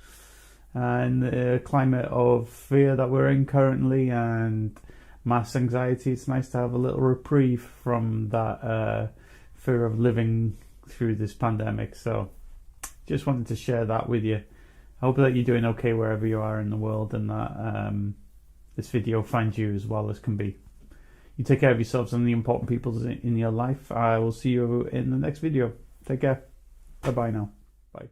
[SPEAKER 1] And the climate of fear that we're in currently, and mass anxiety, it's nice to have a little reprieve from that fear of living through this pandemic. So just wanted to share that with you. I hope that you're doing okay wherever you are in the world, and that this video finds you as well as can be. You take care of yourselves and the important people in your life. I will see you in the next video. Take care. Bye bye now. Bye.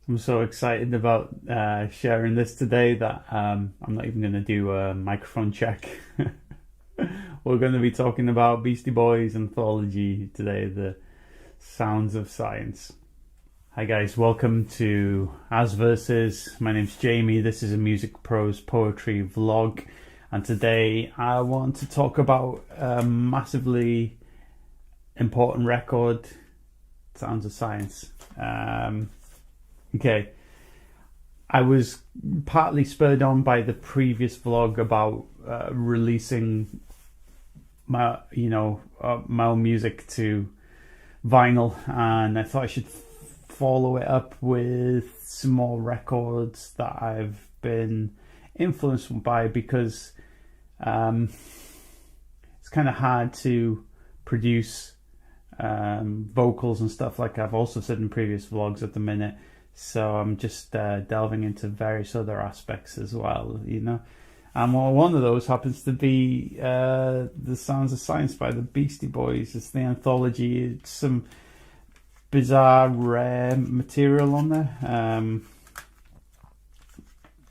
[SPEAKER 1] I'm so excited about sharing this today that I'm not even going to do a microphone check. We're going to be talking about Beastie Boys anthology today, The Sounds of Science. Hi guys, welcome to As Verses. My name's Jamie. This is a music prose poetry vlog, and today I want to talk about a massively important record, Sounds of Science. Okay. I was partly spurred on by the previous vlog about releasing my own music to vinyl, and I thought I should follow it up with some more records that I've been influenced by, because it's kind of hard to produce vocals and stuff, like I've also said in previous vlogs at the minute. So I'm just delving into various other aspects as well, And one of those happens to be the Sounds of Science by the Beastie Boys. It's the anthology. It's some bizarre, rare material on there.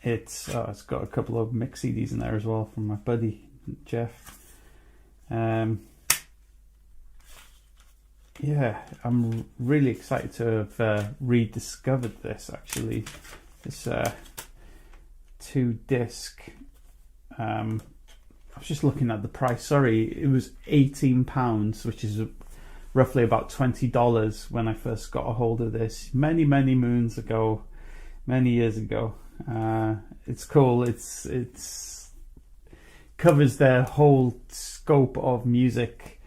[SPEAKER 1] It's got a couple of mix CDs in there as well from my buddy Jeff. Yeah, I'm really excited to have rediscovered this, actually. This 2-disc. I was just looking at the price. Sorry, it was £18, which is roughly about $20 when I first got a hold of this many moons ago, many years ago. It's cool. It's covers their whole scope of music,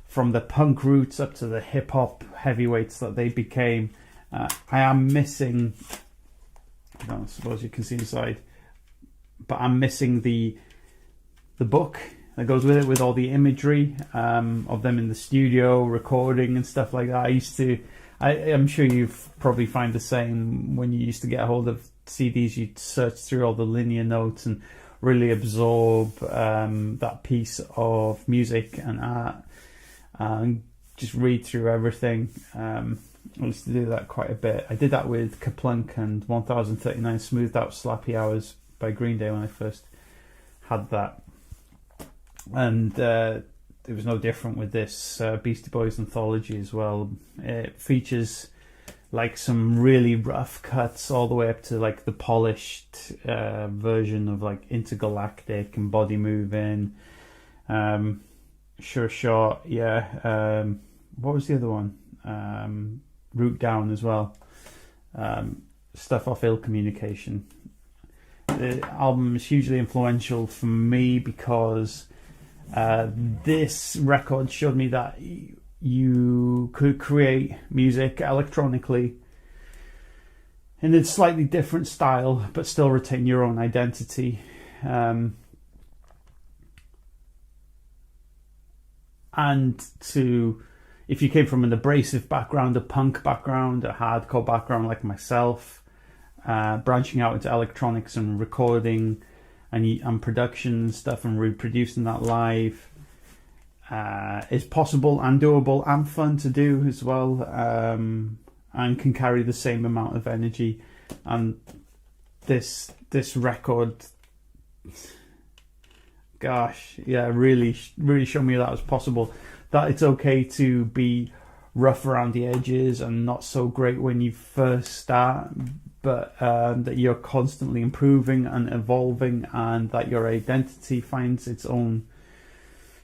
[SPEAKER 1] from the punk roots up to the hip hop heavyweights that they became. I am missing, I don't suppose you can see inside, but I'm missing the book that goes with it, with all the imagery of them in the studio recording and stuff like that. I'm sure you've probably find the same when you used to get a hold of CDs. You'd search through all the linear notes and really absorb that piece of music and art, and just read through everything. I used to do that quite a bit. I did that with Kaplunk and 1039 Smoothed Out Slappy Hours by Green Day when I first had that. And it was no different with this Beastie Boys anthology as well. It features like some really rough cuts all the way up to like the polished version of like Intergalactic and Body Moving. Sure Shot, yeah. What was the other one? Root Down as well. Stuff off Ill Communication. The album is hugely influential for me because this record showed me that you could create music electronically in a slightly different style but still retain your own identity. And if you came from an abrasive background, a punk background, a hardcore background like myself, branching out into electronics and recording and production stuff and reproducing that live is possible and doable and fun to do as well, and can carry the same amount of energy. And this record, gosh, yeah, really showed me that was possible, that it's okay to be rough around the edges and not so great when you first start, but that you're constantly improving and evolving, and that your identity finds its own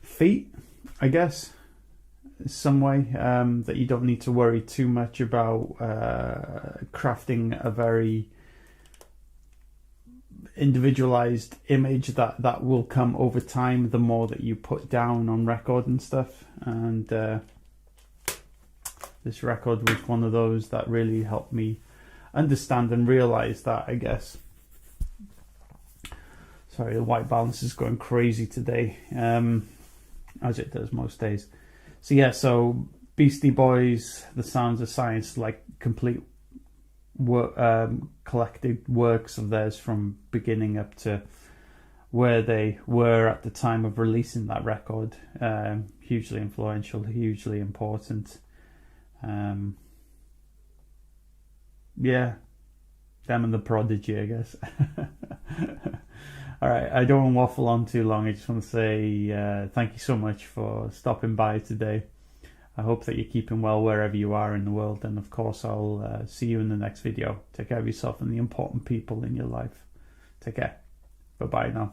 [SPEAKER 1] feet, I guess, some way, that you don't need to worry too much about crafting a very individualized image that will come over time the more that you put down on record and stuff. And this record was one of those that really helped me understand and realize that, I guess. Sorry, the white balance is going crazy today, as it does most days. So yeah, so Beastie Boys, The Sounds of Science, like complete collected works of theirs from beginning up to where they were at the time of releasing that record. Hugely influential, hugely important. Yeah, them and the Prodigy, I guess. All right, I don't want to waffle on too long. I just want to say thank you so much for stopping by today. I hope that you're keeping well wherever you are in the world, and of course I'll see you in the next video. Take care of yourself and the important people in your life. Take care. Bye-bye now.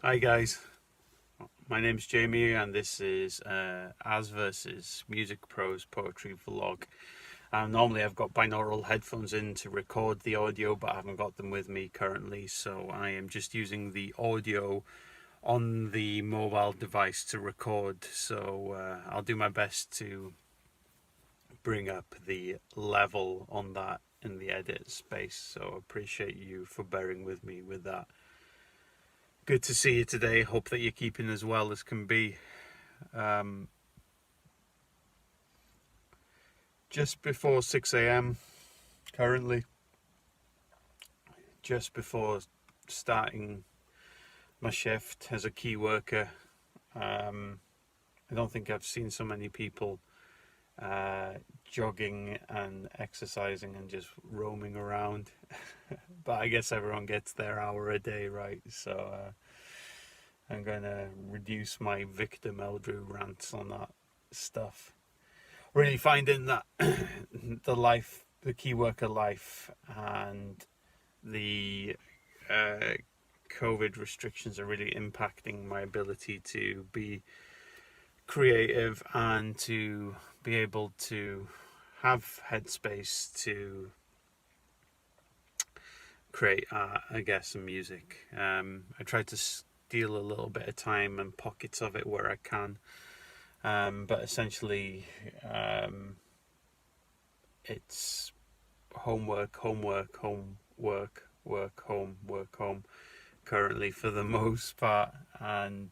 [SPEAKER 2] Hi guys, my name's Jamie and this is As versus Music Pros Poetry Vlog. Normally I've got binaural headphones in to record the audio, but I haven't got them with me currently, so I am just using the audio on the mobile device to record. So I'll do my best to bring up the level on that in the edit space, so appreciate you for bearing with me with that. Good to see you today. Hope that you're keeping as well as can be. Just before 6 a.m. currently, just before starting my shift as a key worker. I don't think I've seen so many people jogging and exercising and just roaming around. But I guess everyone gets their hour a day, right? So I'm going to reduce my Victor Meldrew rants on that stuff. Really finding that the key worker life and the COVID restrictions are really impacting my ability to be creative and to be able to have headspace to create art, I guess, and music. I try to steal a little bit of time and pockets of it where I can. But essentially, it's homework, work, home, currently for the most part. And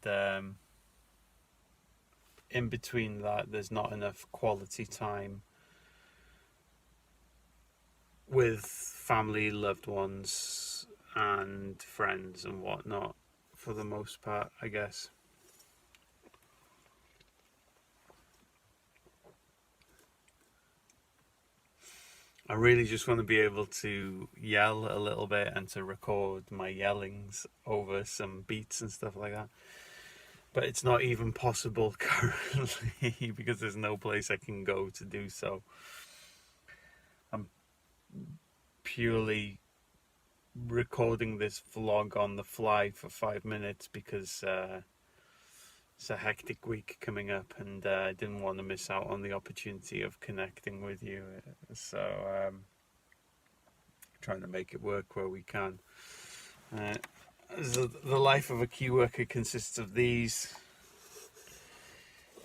[SPEAKER 2] in between that, there's not enough quality time with family, loved ones, and friends and whatnot for the most part, I guess. I really just want to be able to yell a little bit and to record my yellings over some beats and stuff like that. But it's not even possible currently because there's no place I can go to do so. I'm purely recording this vlog on the fly for 5 minutes because it's a hectic week coming up and I didn't want to miss out on the opportunity of connecting with you. So trying to make it work where we can. The life of a key worker consists of these,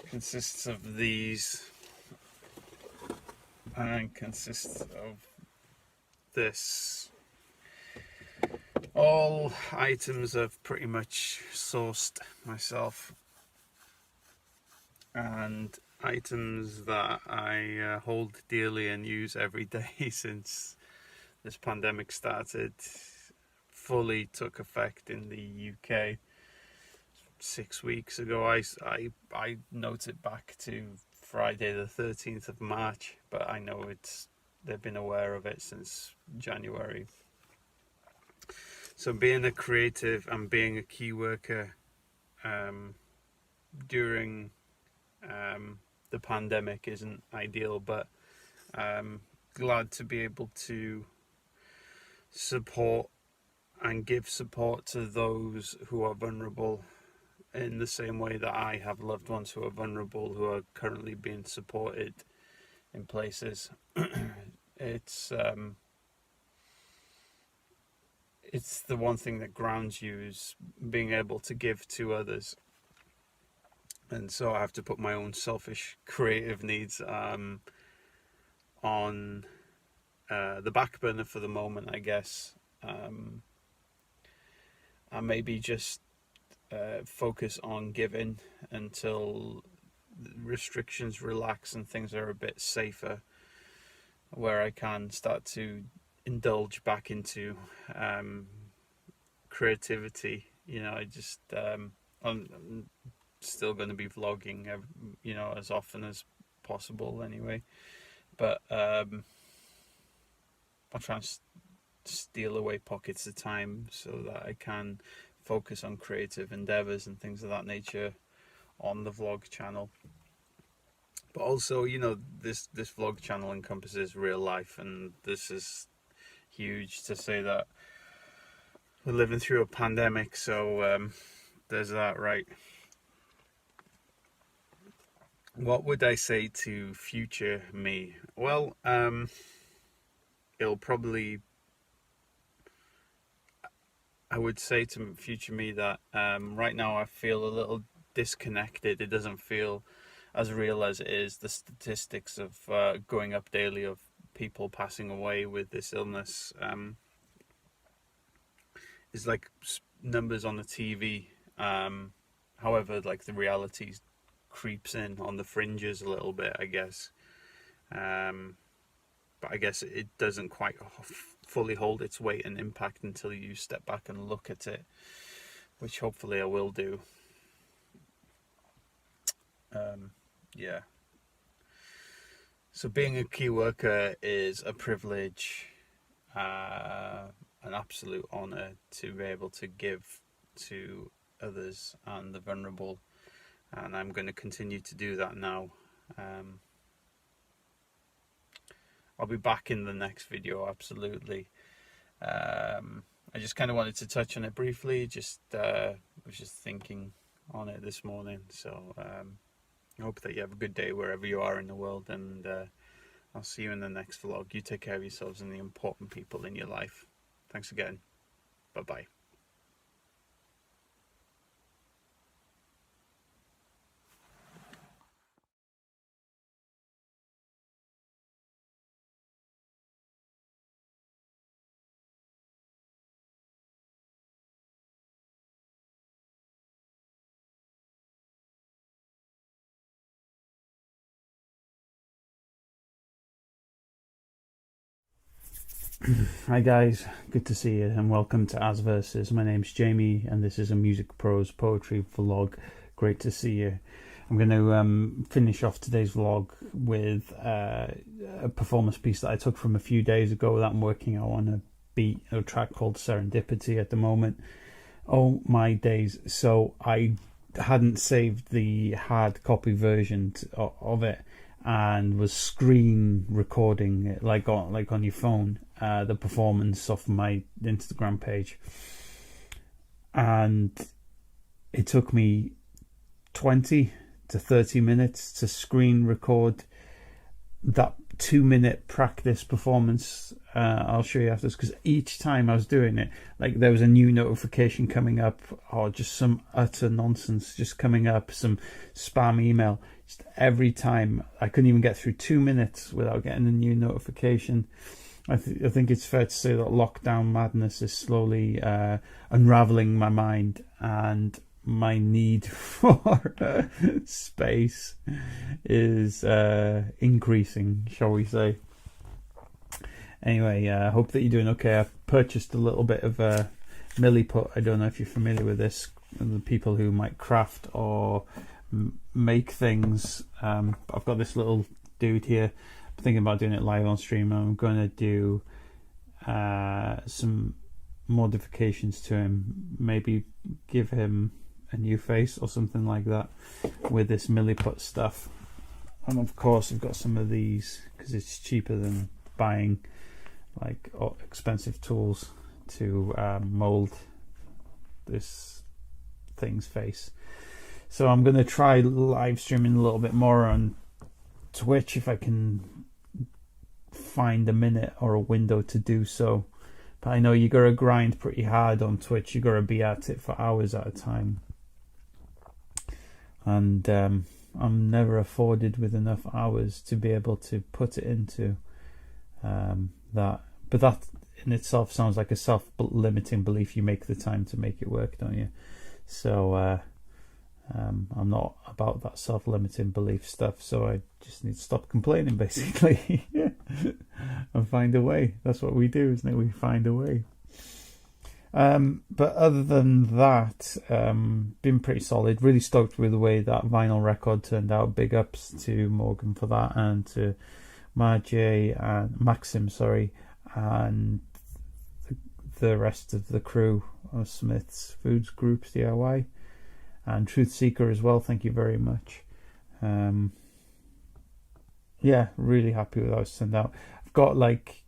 [SPEAKER 2] and consists of this. All items I've pretty much sourced myself, and items that I hold dearly and use every day since this pandemic started, fully took effect in the UK 6 weeks ago. I note it back to Friday the 13th of March, but I know they've been aware of it since January. So being a creative and being a key worker during the pandemic isn't ideal, but glad to be able to support and give support to those who are vulnerable in the same way that I have loved ones who are vulnerable who are currently being supported in places. It's the one thing that grounds you is being able to give to others. And so I have to put my own selfish creative needs on the back burner for the moment, I guess. And maybe just focus on giving until restrictions relax and things are a bit safer, where I can start to indulge back into creativity. I'm still going to be vlogging, as often as possible anyway. But I'll try and steal away pockets of time so that I can focus on creative endeavors and things of that nature on the vlog channel. But also, this vlog channel encompasses real life, and this is huge to say that we're living through a pandemic, so there's that, right? What would I say to future me? Well, it'll probably, I would say to future me that right now I feel a little disconnected. It doesn't feel as real as it is. The statistics of going up daily of people passing away with this illness is like numbers on the TV. However, like the reality creeps in on the fringes a little bit, I guess. But I guess it doesn't quite fully hold its weight and impact until you step back and look at it, which hopefully I will do. Yeah. So being a key worker is a privilege, an absolute honour to be able to give to others and the vulnerable, and I'm going to continue to do that now. I'll be back in the next video, absolutely. I just kind of wanted to touch on it briefly, I was just thinking on it this morning, so I hope that you have a good day wherever you are in the world, and I'll see you in the next vlog. You take care of yourselves and the important people in your life. Thanks again. Bye-bye.
[SPEAKER 1] Hi guys, good to see you and welcome to As Verses. My name's Jamie and this is a music prose poetry vlog. Great to see you. I'm going to finish off today's vlog with a performance piece that I took from a few days ago that I'm working on a track called Serendipity at the moment. Oh my days. So I hadn't saved the hard copy version of it and was screen recording it like on your phone, the performance off my Instagram page, and it took me 20 to 30 minutes to screen record that 2-minute practice performance. I'll show you after this, because each time I was doing it, like there was a new notification coming up, or just some utter nonsense just coming up, some spam email. Just every time, I couldn't even get through 2 minutes without getting a new notification. I think it's fair to say that lockdown madness is slowly unraveling my mind, and my need for space is increasing, shall we say. Anyway, I hope that you're doing okay. I've purchased a little bit of milliput. I don't know if you're familiar with this, the people who might craft or make things. I've got this little dude here. I'm thinking about doing it live on stream. I'm going to do some modifications to him, maybe give him a new face or something like that with this milliput stuff. And of course I've got some of these because it's cheaper than buying like expensive tools to mold this thing's face. So I'm going to try live streaming a little bit more on Twitch if I can find a minute or a window to do so. But I know you got to grind pretty hard on Twitch. You got to be at it for hours at a time, and I'm never afforded with enough hours to be able to put it into that. But that in itself sounds like a self-limiting belief. You make the time to make it work, don't you? So I'm not about that self-limiting belief stuff, so I just need to stop complaining, basically. And find a way. That's what we do, isn't it? We find a way. But other than that, been pretty solid. Really stoked with the way that vinyl record turned out. Big ups to Morgan for that, and to Marjay and Maxim, and the rest of the crew of Smith's Foods Groups DIY, and Truth Seeker as well. Thank you very much. Yeah, really happy with how it's turned out. I've got like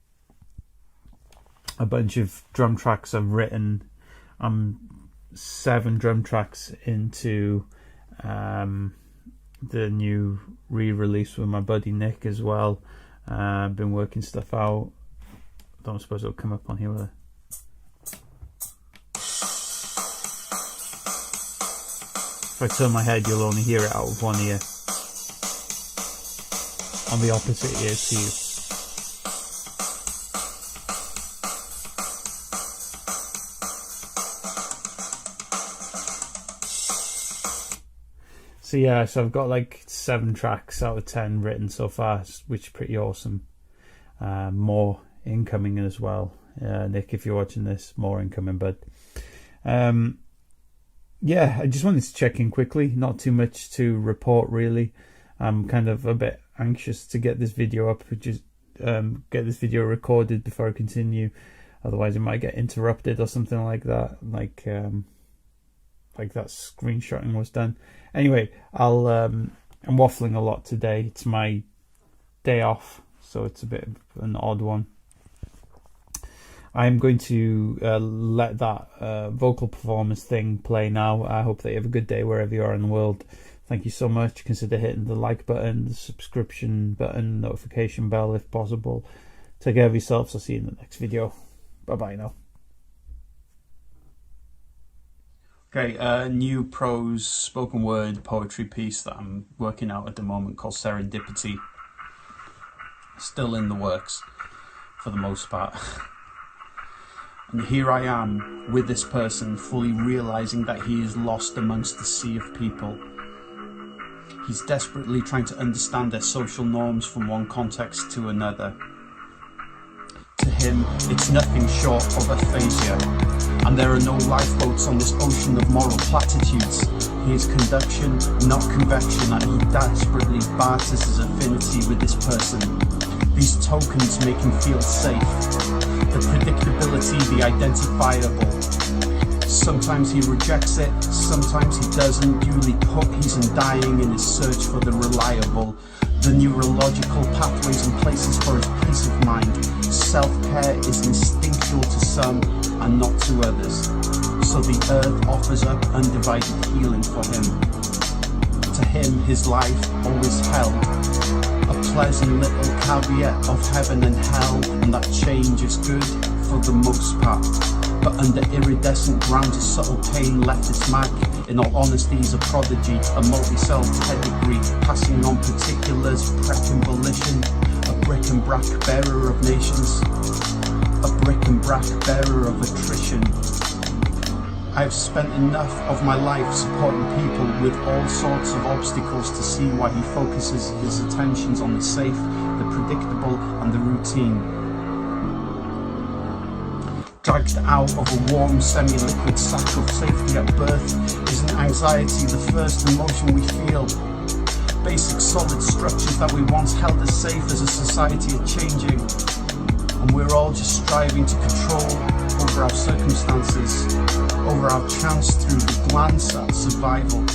[SPEAKER 1] a bunch of drum tracks I've written. I'm 7 drum tracks into the new re-release with my buddy Nick as well. Been working stuff out. Don't suppose it'll come up on here, will it? If I turn my head, you'll only hear it out of one ear. On the opposite ear to you. So yeah, so I've got like 7 tracks out of 10 written so far, which is pretty awesome. More incoming as well. Nick, if you're watching this, more incoming, bud. Yeah, I just wanted to check in quickly. Not too much to report, really. I'm kind of a bit anxious to get this video up, just get this video recorded before I continue. Otherwise, it might get interrupted or something like that. Like that screenshotting was done. Anyway, I'm waffling a lot today. It's my day off, so it's a bit of an odd one. I'm going to let that vocal performance thing play now. I hope that you have a good day wherever you are in the world. Thank you so much. Consider hitting the like button, the subscription button, notification bell if possible. Take care of yourselves. I'll see you in the next video. Bye-bye now. Okay, new prose spoken word poetry piece that I'm working out at the moment called Serendipity. Still in the works for the most part. And here I am with this person, fully realizing that he is lost amongst the sea of people. He's desperately trying to understand their social norms from one context to another. To him, it's nothing short of aphasia, and there are no lifeboats on this ocean of moral platitudes. He is conduction, not convection, and he desperately barters his affinity with this person. These tokens make him feel safe. The predictability, the identifiable. Sometimes he rejects it, sometimes he doesn't. Duly put, he's undying in his search for the reliable. The neurological pathways and places for his peace of mind. Self-care is instinctual to some and not to others. So the earth offers up undivided healing for him. To him, his life always held a pleasant little caveat of heaven and hell, and that change is good for the most part. But under iridescent ground, his subtle pain left its mark. In all honesty, he's a prodigy, a multi-celled pedigree, passing on particulars, prep and volition, a brick and brack bearer of nations, a brick and brack bearer of attrition. I've spent enough of my life supporting people with all sorts of obstacles to see why he focuses his attentions on the safe, the predictable, and the routine. Dragged out of a warm, semi-liquid sack of safety at birth, isn't anxiety the first emotion we feel? Basic solid structures that we once held as safe as a society are changing, and we're all just striving to control over our circumstances, over our chance through the glance at survival.